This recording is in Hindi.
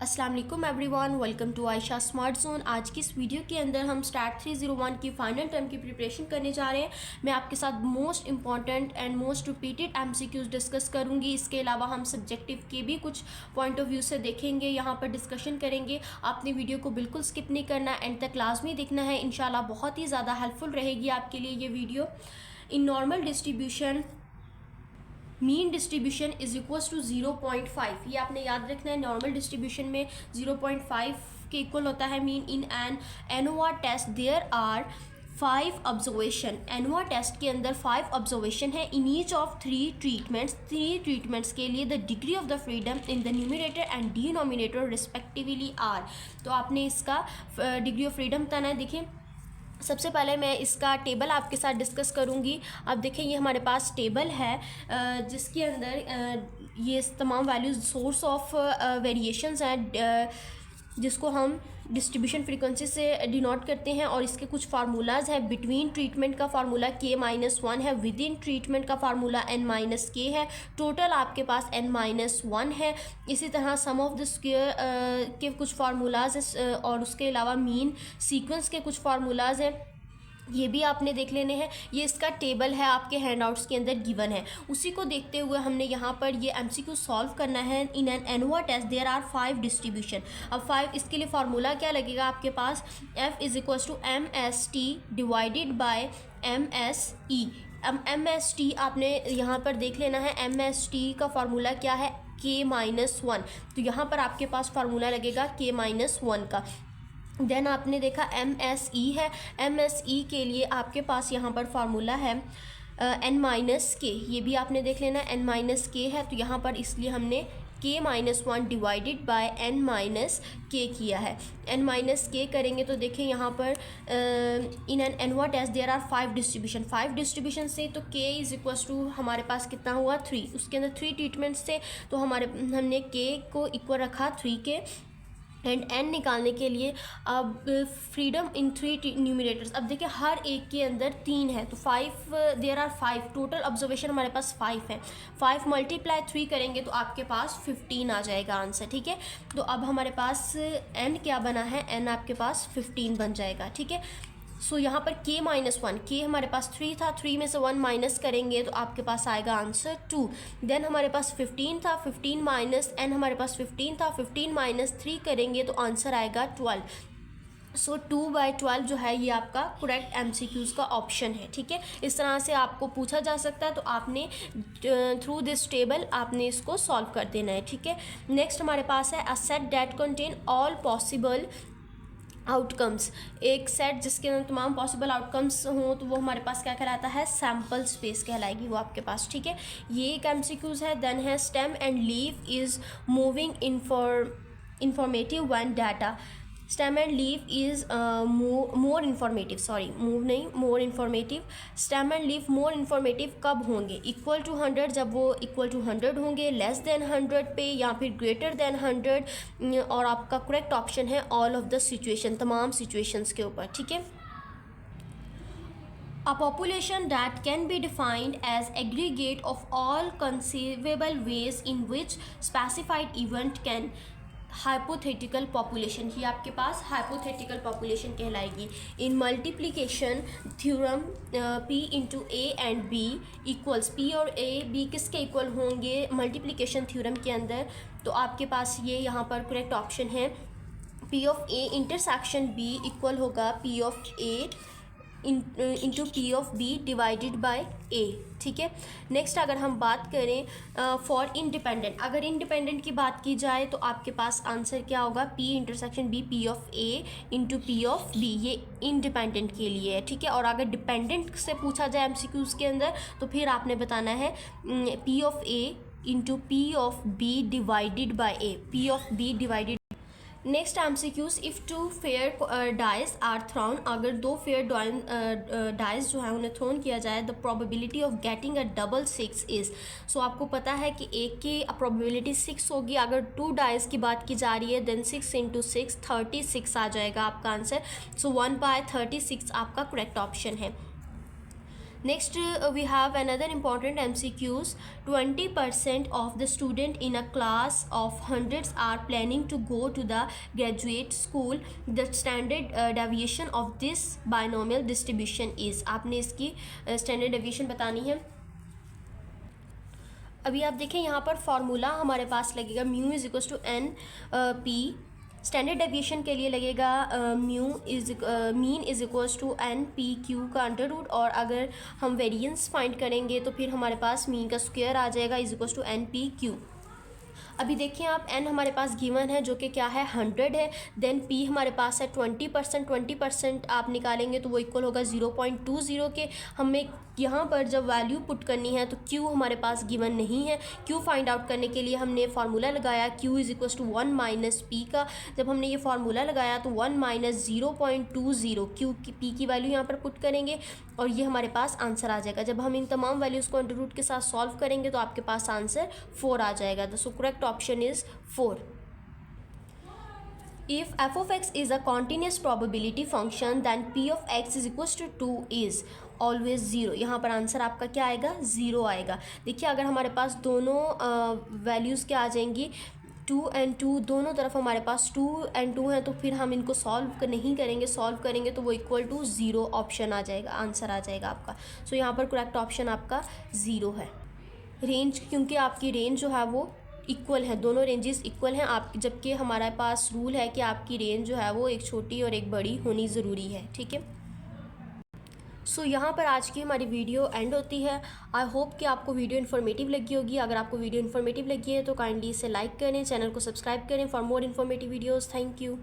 अस्सलाम वालेकुम everyone, welcome to Ayesha smart zone. आज की इस वीडियो के अंदर हम स्टार्ट 301 की फाइनल टर्म की प्रिपरेशन करने जा रहे हैं। मैं आपके साथ most important and most repeated MCQs discuss करूंगी। इसके अलावा हम सब्जेक्टिव के भी कुछ पॉइंट ऑफ व्यू से देखेंगे, यहाँ पर डिस्कशन करेंगे। आपने वीडियो को बिल्कुल स्किप नहीं करना, एंड तक लाजमी देखना है। इंशाल्लाह बहुत ही ज़्यादा हेल्पफुल रहेगी आपके लिए ये video. In normal distribution mean distribution is equals to 0.5। ये आपने याद रखना है। नॉर्मल डिस्ट्रीब्यूशन में 0.5 के इक्वल होता है mean. In an ANOVA test there are 5 observation. ANOVA test के अंदर 5 ऑब्जर्वेशन है। In each of 3 treatments, 3 treatments के लिए the degree of the freedom in the numerator and denominator respectively are. तो आपने इसका डिग्री ऑफ फ्रीडम बताना है। देखिए, सबसे पहले मैं इसका टेबल आपके साथ डिस्कस करूंगी। अब देखिए, ये हमारे पास टेबल है जिसके अंदर ये तमाम वैल्यूज़ सोर्स ऑफ वेरिएशंस हैं जिसको हम डिस्ट्रीब्यूशन फ्रीक्वेंसी से डिनोट करते हैं, और इसके कुछ फार्मूलाज हैं। बिटवीन ट्रीटमेंट का फार्मूला k-1 है, विद इन ट्रीटमेंट का फार्मूला n-k है, टोटल आपके पास n-1 है। इसी तरह सम ऑफ द स्क्वायर के कुछ फार्मूलाज हैं, और उसके अलावा मीन सीक्वेंस के कुछ फार्मूलाज हैं, ये भी आपने देख लेने हैं। ये इसका टेबल है, आपके हैंडआउट्स के अंदर गिवन है। उसी को देखते हुए हमने यहाँ पर ये एमसीक्यू सॉल्व करना है। In an ANOVA test there are 5 distribution. अब 5 इसके लिए फार्मूला क्या लगेगा आपके पास, F is equals to MST divided by MSE। अब MST आपने यहाँ पर देख लेना है। MST का फार्मूला क्या है, k-1। तो यहाँ पर आपके पास फार्मूला लगेगा k-1 का। देन आपने देखा MSE है। MSE के लिए आपके पास यहाँ पर फार्मूला है n-k। ये भी आपने देख लेना, n-k है। तो यहाँ पर इसलिए हमने k-1 डिवाइडेड बाय n-k किया है। n-k करेंगे तो देखिए यहाँ पर in an ANOVA test there are 5 distribution. 5 distribution से तो k इज इक्वल्स टू हमारे पास कितना हुआ 3। उसके अंदर 3 ट्रीटमेंट्स थे, तो हमने k को इक्वल रखा 3 के। एंड n निकालने के लिए अब फ्रीडम इन 3 न्यूमिनेटर्स। अब देखिए, हर एक के अंदर 3 है, तो 5 देयर आर 5। टोटल ऑब्जर्वेशन हमारे पास 5 है। 5 मल्टीप्लाई 3 करेंगे तो आपके पास 15 आ जाएगा आंसर। ठीक है, तो अब हमारे पास n क्या बना है, n आपके पास 15 बन जाएगा। ठीक है, सो यहाँ पर k-1, k हमारे पास 3 था, 3 में से 1 माइनस करेंगे तो आपके पास आएगा आंसर 2। देन हमारे पास 15 था, 15 माइनस n हमारे पास 15 था, 15 माइनस 3 करेंगे तो आंसर आएगा 12। सो 2/12 जो है ये आपका करेक्ट एमसीक्यूज का ऑप्शन है। ठीक है, इस तरह से आपको पूछा जा सकता है, तो आपने थ्रू दिस टेबल आपने इसको सॉल्व कर देना है। ठीक है, नेक्स्ट हमारे पास है a set that contain all possible outcomes. एक सेट जिसके अंदर तमाम पॉसिबल आउटकम्स हों तो वो हमारे पास क्या कहलाता है, सैम्पल स्पेस कहलाएगी वो आपके पास। ठीक है, ये एक एमसीक्यूज है। देन है stem and leaf is moving informative when data. Stem and leaf is more informative, sorry move नहीं, more informative. Stem and leaf more informative कब होंगे, इक्वल टू 100, जब वो इक्वल टू 100 होंगे, लेस देन 100 पे, या फिर ग्रेटर देन 100। और आपका करेक्ट ऑप्शन है ऑल ऑफ द सिचुएशन, तमाम सिचुएशंस के ऊपर। ठीक है, A population that can be defined as aggregate of all conceivable ways in which specified event can hypothetical population, ही आपके पास हाइपोथेटिकल पॉपुलेशन कहलाएगी। In multiplication theorem P into A and B equals, P और A B किसके इक्वल होंगे मल्टीप्लिकेशन थ्योरम के अंदर, तो आपके पास ये यहाँ पर करेक्ट ऑप्शन है P of A intersection B equal होगा P of A into P of B divided by A। ठीक है, नेक्स्ट अगर हम बात करें फॉर इंडिपेंडेंट, अगर इंडिपेंडेंट की बात की जाए तो आपके पास आंसर क्या होगा, P intersection B P of A into P of B, ये इंडिपेंडेंट के लिए है। ठीक है, और अगर डिपेंडेंट से पूछा जाए एमसीक्यूज़ के अंदर तो फिर आपने बताना है P of A into P of B divided by A, P of B divided. Next MCQs, if 2 fair dies are thrown, अगर 2 फेयर डाइज जो है उन्हें थ्रोन किया जाए, the probability of getting a double 6 is. So आपको पता है कि एक की प्रोबेबिलिटी 6 होगी। अगर 2 डाइज की बात की जा रही है देन 6 इंटू 6 36 आ जाएगा आपका आंसर। सो 1/36 आपका करेक्ट ऑप्शन है। Next, we have another important MCQs. 20% of the student in a class of hundreds are planning to go to the graduate school. The standard deviation of this binomial distribution is. आपने इसकी standard deviation बतानी है. अभी आप देखें यहाँ पर फॉर्मूला हमारे पास लगेगा mu is equals to n p. Standard deviation के लिए लगेगा mean is equals to n p q का अंडर रूट, और अगर हम वेरिएंस फाइंड करेंगे तो फिर हमारे पास मीन का स्क्वायर आ जाएगा is equals to n p q. अभी देखिए आप n हमारे पास गिवन है जो कि क्या है 100 है. देन p हमारे पास है 20%. 20% आप निकालेंगे तो वो इक्वल होगा 0.20 के. हमें यहाँ पर जब वैल्यू पुट करनी है तो q हमारे पास गिवन नहीं है. q फाइंड आउट करने के लिए हमने फार्मूला लगाया q is equals to 1 minus p का. जब हमने ये फार्मूला लगाया तो 1 माइनस 0.20 q की p की वैल्यू यहाँ पर पुट करेंगे और ये हमारे पास आंसर आ जाएगा. जब हम इन तमाम वैल्यूज़ को अंडर रूट के साथ सॉल्व करेंगे तो आपके पास आंसर 4 आ जाएगा. So correct option is 4. If f of x is a continuous probability function then p of x is equals to 2 is always 0. यहाँ पर आंसर आपका क्या आएगा 0 आएगा. देखिए अगर हमारे पास दोनों वैल्यूज़ क्या आ जाएंगी 2 and 2 दोनों तरफ हमारे पास 2 and 2 हैं तो फिर हम इनको सॉल्व नहीं करेंगे. सॉल्व करेंगे तो वो इक्वल टू 0 ऑप्शन आ जाएगा, आंसर आ जाएगा आपका. सो यहाँ पर करेक्ट ऑप्शन आपका 0 है. रेंज क्योंकि आपकी रेंज जो है वो इक्वल है, दोनों रेंजेस इक्वल हैं आप, जबकि हमारे पास रूल है कि आपकी रेंज जो है वो एक छोटी और एक बड़ी होनी ज़रूरी है. ठीक है. सो यहाँ पर आज की हमारी वीडियो एंड होती है. आई होप कि आपको वीडियो इन्फॉर्मेटिव लगी होगी. अगर आपको वीडियो इन्फॉर्मेटिव लगी है तो काइंडली इसे लाइक करें, चैनल को सब्सक्राइब करें for more informative videos. Thank you.